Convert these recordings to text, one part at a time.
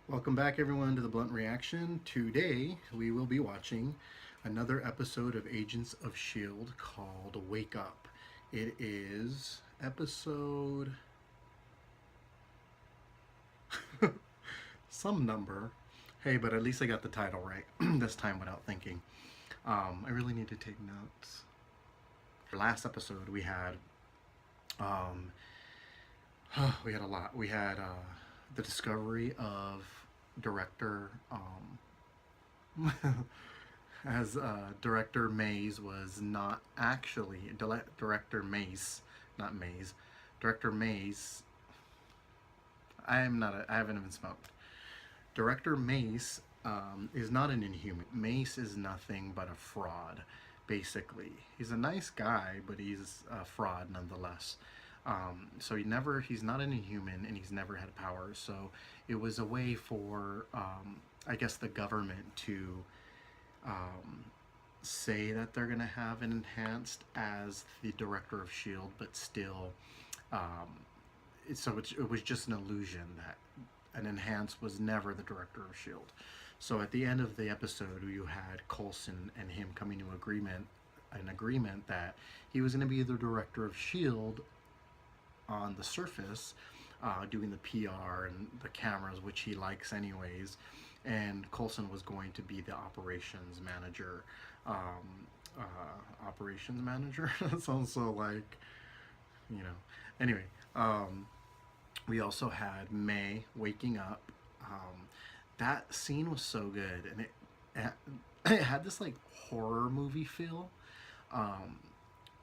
Welcome back, everyone, to the Blunt Reaction. Today, we will be watching another episode of Agents of S.H.I.E.L.D. called Wake Up. It is episode... some number. Hey, but at least I got the title right this time without thinking. I really need to take notes. Last episode, we had... we had a lot. We had the discovery of director, as Director Maze was not actually, Director Mace, not Maze, Director Maze, I haven't even smoked. Director Mace is not an Inhuman. Mace is nothing but a fraud, basically. He's a nice guy, but he's a fraud nonetheless. So he's not an Inhuman, and he's never had powers. So it was a way for, I guess, the government to say that they're gonna have an enhanced as the director of S.H.I.E.L.D., but still, it was just an illusion that an enhanced was never the director of S.H.I.E.L.D. So at the end of the episode, you had Coulson and him coming to an agreement that he was gonna be the director of S.H.I.E.L.D. on the surface, doing the PR and the cameras, which he likes anyways, and Coulson was going to be the operations manager. Operations manager? That sounds so like, you know. Anyway, we also had May waking up. That scene was so good, and it had this like horror movie feel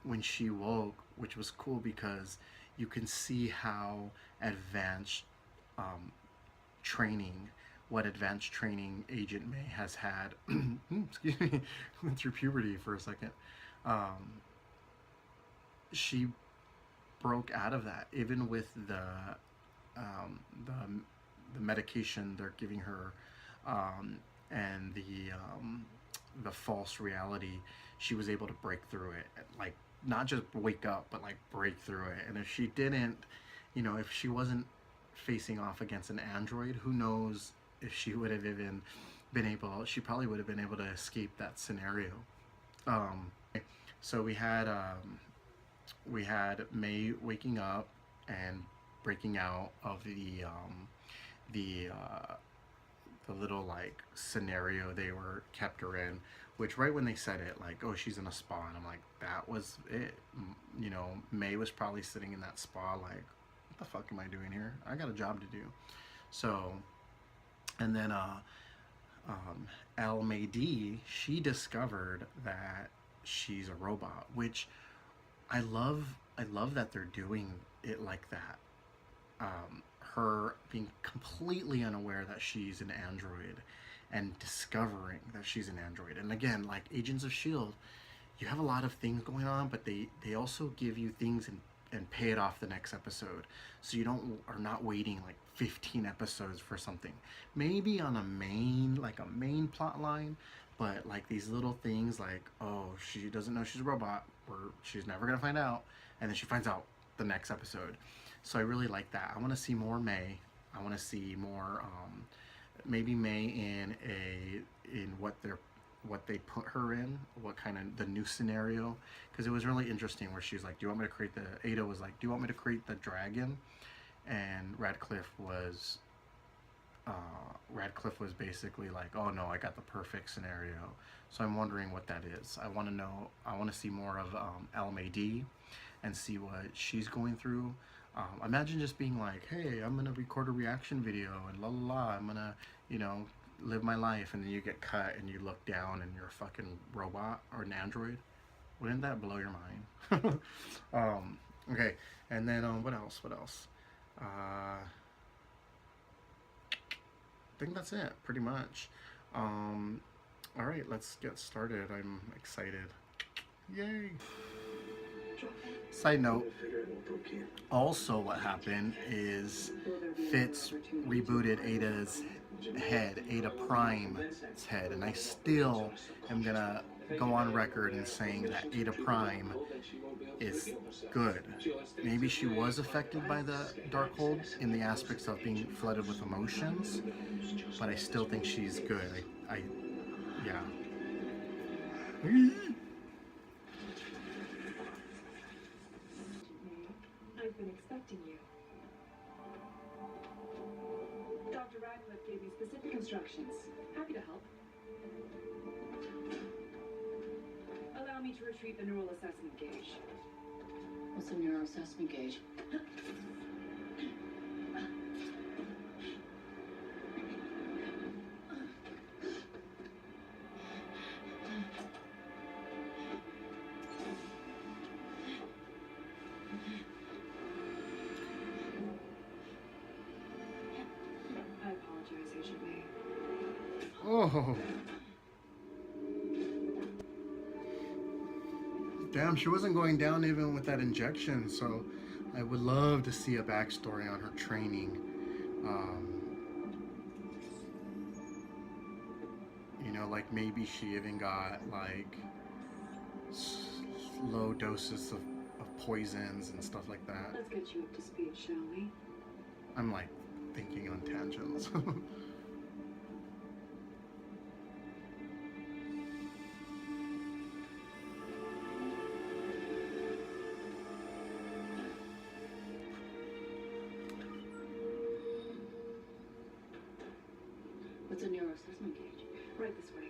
when she woke, which was cool because you can see how advanced what advanced training Agent May has had. Excuse me, went through puberty for a second. She broke out of that, even with the medication they're giving her, and the false reality. She was able to break through it, like not just wake up, but like break through it. And if she didn't, if she wasn't facing off against an android, who knows if she would have even been able, she probably would have been able to escape that scenario. So we had May waking up and breaking out of the little like scenario they were kept her in, which right when they said it, like, oh, she's in a spa, and I'm like, that was it. May was probably sitting in that spa like, what the fuck am I doing here? I got a job to do. So, and then El Maydi, she discovered that she's a robot, which I love that they're doing it like that. Her being completely unaware that she's an android and discovering that she's an android. And again, like Agents of S.H.I.E.L.D., you have a lot of things going on, but they also give you things and pay it off the next episode. So you are not waiting like 15 episodes for something. Maybe on a main plot line, but like these little things like, oh, she doesn't know she's a robot, or she's never gonna find out, and then she finds out the next episode. So I really like that. I want to see more May. I want to see more, maybe May in what they put her in, what kind of the new scenario, because it was really interesting where she's like, do you want me to create AIDA was like, do you want me to create the dragon? And Radcliffe was basically like, oh no, I got the perfect scenario. So I'm wondering what that is. I want to see more of El Maydi and see what she's going through. Imagine just being like, hey, I'm gonna record a reaction video and la la la, I'm gonna, live my life, and then you get cut and you look down and you're a fucking robot or an android. Wouldn't that blow your mind? Okay, and then what else? I think that's it, pretty much. All right, let's get started. I'm excited. Yay! Side note, also what happened is Fitz rebooted AIDA's head, AIDA Prime's head, and I still am gonna go on record in saying that AIDA Prime is good. Maybe she was affected by the Darkhold in the aspects of being flooded with emotions, but I still think she's good. Yeah. I've been expecting you. Dr. Radcliffe gave me specific instructions. Happy to help. Allow me to retrieve the neural assessment gauge. What's a neural assessment gauge? I apologize, Agent May. Oh. Damn, she wasn't going down even with that injection, so I would love to see a backstory on her training. You know, like maybe she even got like low doses of poisons and stuff like that. Let's get you up to speed, shall we? I'm like thinking on tangents. What's a neural assessment gauge? Right this way.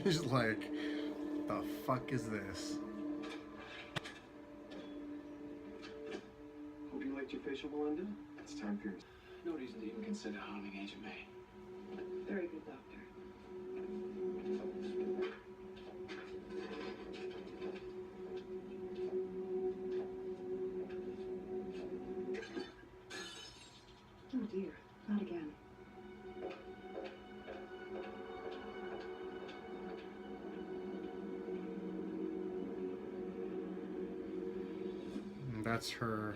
He's like, the fuck is this? Hope you liked your facial, Melinda. It's time for yours. No reason to even consider harming Agent May. Very good, Doctor. Oh dear, not again. And that's her.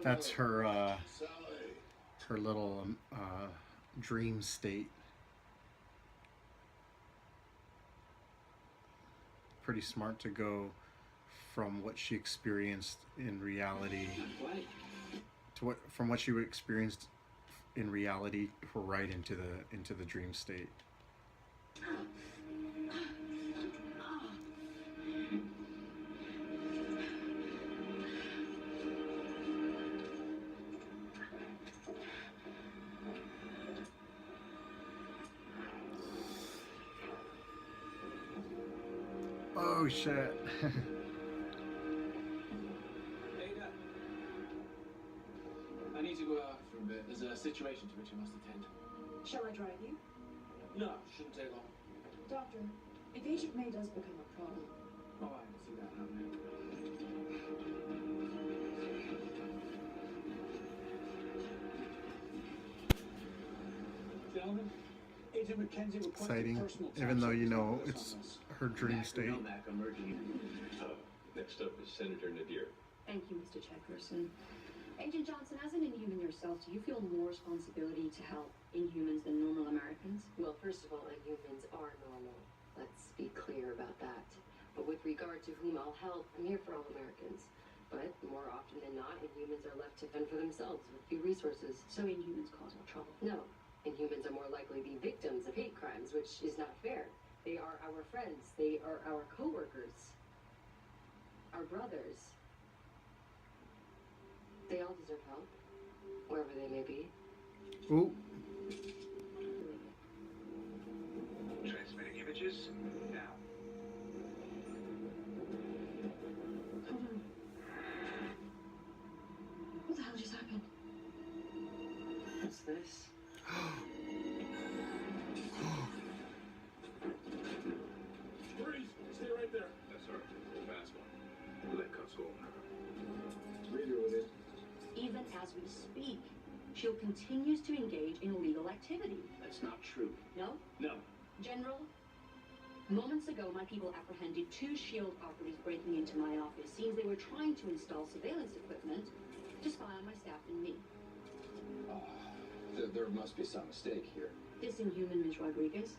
That's her, her little dream state. Pretty smart to go from what she experienced in reality to from what she experienced in reality right into the dream state. Oh shit. AIDA, I need to go out for a bit. There's a situation to which I must attend. Shall I drive you? No, shouldn't take long. Doctor, if Agent May does become a problem, Oh, I can see that happening. Gentlemen, Agent Mackenzie requested Exciting, personal even though you tax know service it's on us. her dream state. Next up is Senator Nadir. Thank you, Mr. Chairperson. Agent Johnson, as an Inhuman yourself, do you feel more responsibility to help Inhumans than normal Americans? Well, first of all, Inhumans are normal. Let's be clear about that. But with regard to whom I'll help, I'm here for all Americans. But more often than not, Inhumans are left to fend for themselves with few resources. So Inhumans cause more trouble? No. Inhumans are more likely to be victims of hate crimes, which is not fair. They are our friends. They are our co-workers. Our brothers. They all deserve help, wherever they may be. Ooh. Transmitting images now. hold on. What the hell just happened? What's this? as we speak. Shield continues to engage in illegal activity. That's not true. No? No. General, moments ago, my people apprehended 2 Shield operatives breaking into my office. Seems they were trying to install surveillance equipment to spy on my staff and me. There must be some mistake here. This inhuman Ms. Rodriguez,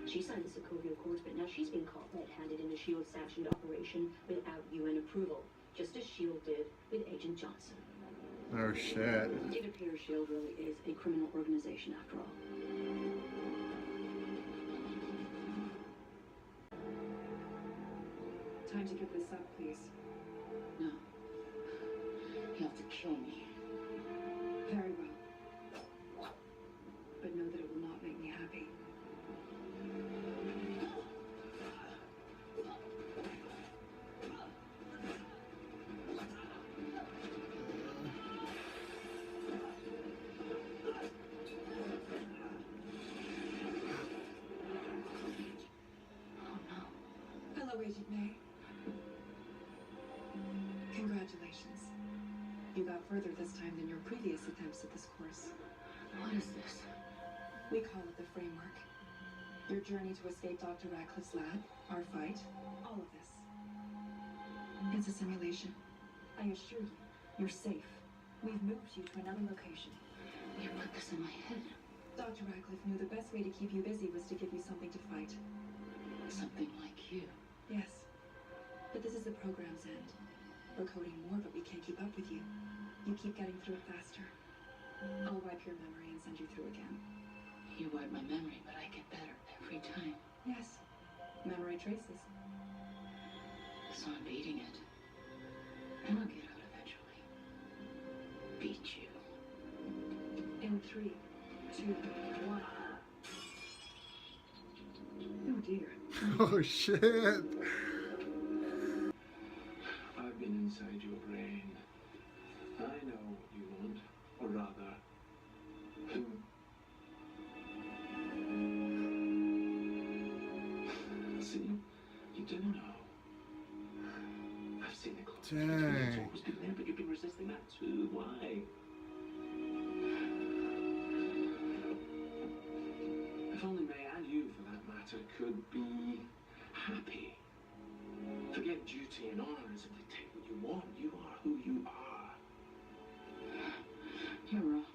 she signed the Sokovia Accords, but now she's been caught red-handed in a Shield-sanctioned operation without UN approval, just as Shield did with Agent Johnson. Oh shit. It appears Shield really is a criminal organization after all. Time to give this up, please. No. You have to kill me. Very well. But know that it will not make me happy. Hello, Agent May. Congratulations. You got further this time than your previous attempts at this course. What is this? We call it the framework. Your journey to escape Dr. Radcliffe's lab, our fight, all of this. It's a simulation. I assure you, you're safe. We've moved you to another location. You put this in my head. Dr. Radcliffe knew the best way to keep you busy was to give you something to fight. Something like you. Yes. But this is the program's end. We're coding more, but we can't keep up with you. You keep getting through it faster. I'll wipe your memory and send you through again. You wipe my memory, but I get better every time. Yes. Memory traces. So I'm beating it. And I'll get out eventually. Beat you. In 3, 2, 1. Oh dear. Oh shit. I've been inside your brain. I know what you want, or rather, who. See, you do know. I've seen the clothes. Dang. It's always been there, but you've been resisting that too. Why? If only May and you, for that matter, could be happy. Forget duty and honor and simply take what you want. You are who you are. You're wrong.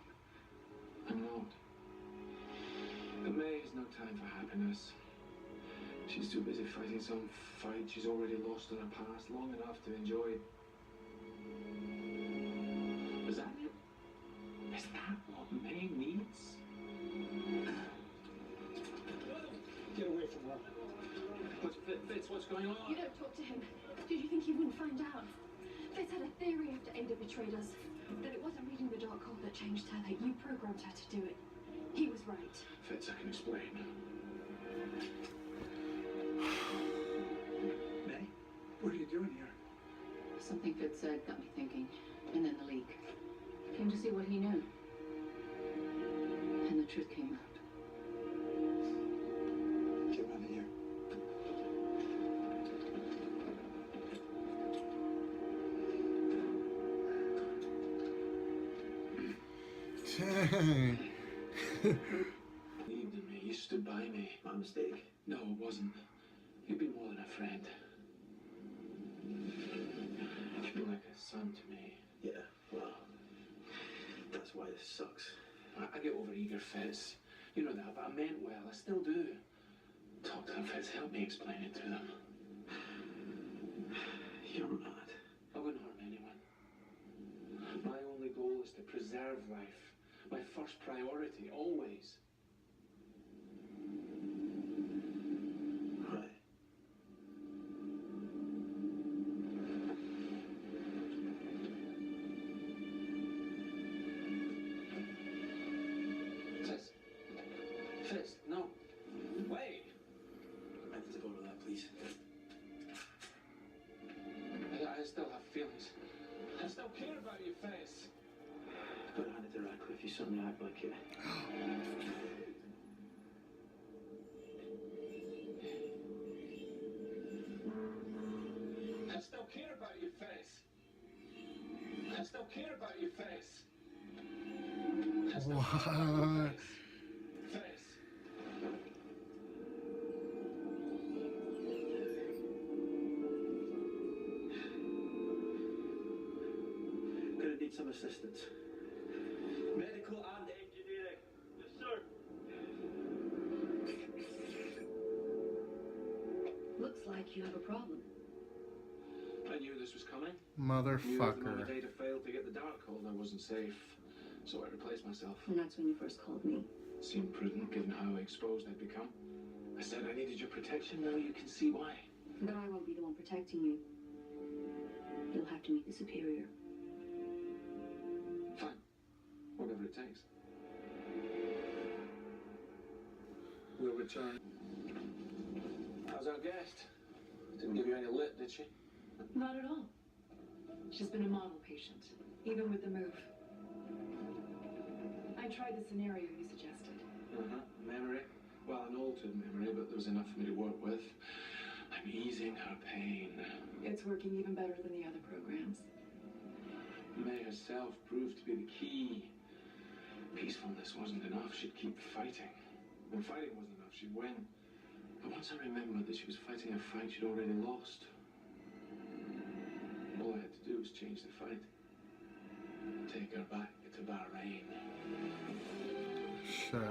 I'm not. But May has no time for happiness. She's too busy fighting some fight she's already lost in her past long enough to enjoy. Is that it? Is that what May needs? Get away from her. Fitz, what's going on? You don't talk to him. Did you think he wouldn't find out? Fitz had a theory after AIDA betrayed us. That it wasn't reading the dark code that changed her, that you programmed her to do it. He was right. Fitz, I can explain. May, what are you doing here? Something Fitz said got me thinking. And then the leak. Came to see what he knew. And the truth came out. Get out of here. Dang. Believed in me. You stood by me. My mistake. No, it wasn't. You've been more than a friend. You've been like a son to me. Yeah, well, that's why this sucks. I get over-eager, Fitz. You know that, but I meant well. I still do. Talk to them, Fitz. Help me explain it to them. You're mad. I wouldn't harm anyone. My only goal is to preserve life. My first priority, always. Right. Fitz, no. Wait. I need to go to that, please. I still have feelings. I still care about you, Fitz. But hand it to Radcliffe, you suddenly act like it. I still care about you, Fitz. I still care about you, Fitz. That's What? not face. Gonna need some assistance. Medical and engineering. Yes, sir. Looks like you have a problem. I knew this was coming. Knew that the moment Motherfucker. AIDA failed to get the dart code, I wasn't safe. So I replaced myself. And that's when you first called me. Seemed prudent given how exposed I'd become. I said I needed your protection, now you can see why. But I won't be the one protecting you. You'll have to meet the superior. Fine. Whatever it takes. We'll return. How's our guest? Didn't give you any lip, did she? Not at all. She's been a model patient, even with the move. I tried the scenario you suggested. Memory. Well, an altered memory, but there was enough for me to work with. I'm easing her pain. It's working even better than the other programs. May herself proved to be the key. Peacefulness wasn't enough, she'd keep fighting. When fighting wasn't enough, she'd win. But once I remembered that she was fighting a fight she'd already lost, all I had to do was change the fight. Take her back to Bahrain. Shit.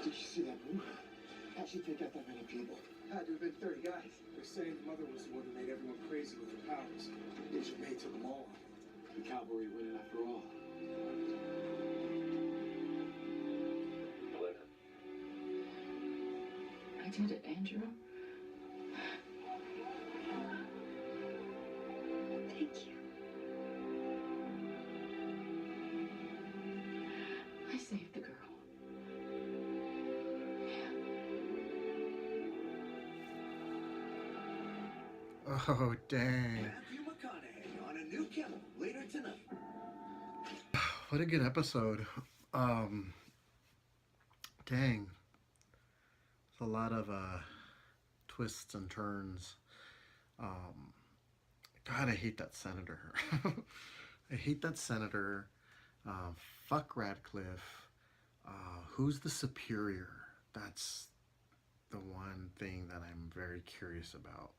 Did you see that move? How'd she take out that many people? Had to have been 30 guys. They're saying the mother was the one who made everyone crazy with her powers. Agent May took them all on. The cavalry winning after all. I did it, Andrew. Thank you. I saved the girl. Oh, dang. Matthew McConaughey on a new killer later tonight. What a good episode. Dang. It's a lot of twists and turns. God, I hate that senator. I hate that senator. Fuck Radcliffe. Who's the superior? That's the one thing that I'm very curious about.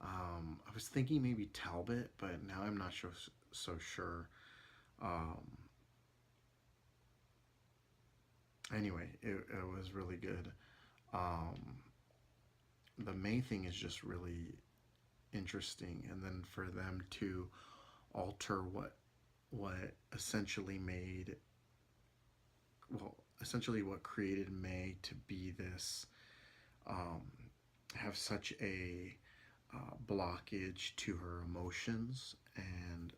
I was thinking maybe Talbot, but now I'm not so sure. Anyway, it was really good. The main thing is just really interesting, and then for them to alter what essentially made, well, essentially what created May to be this, have such a blockage to her emotions, and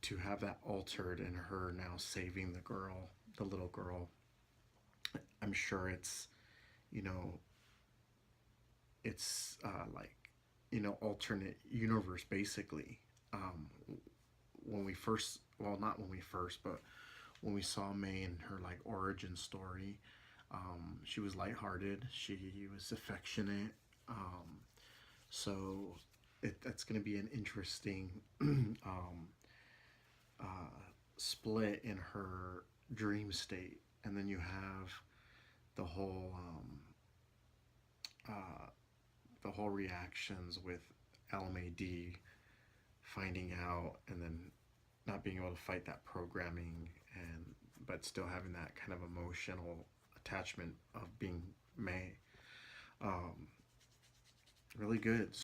to have that altered in her now saving the little girl. I'm sure it's, it's alternate universe basically. When we first, well, not when we first, but when we saw May in her like origin story, she was lighthearted, she was affectionate, so that's going to be an interesting split in her dream state. And then you have the whole reactions with LMAD finding out and then not being able to fight that programming, but still having that kind of emotional attachment of being May. Really good.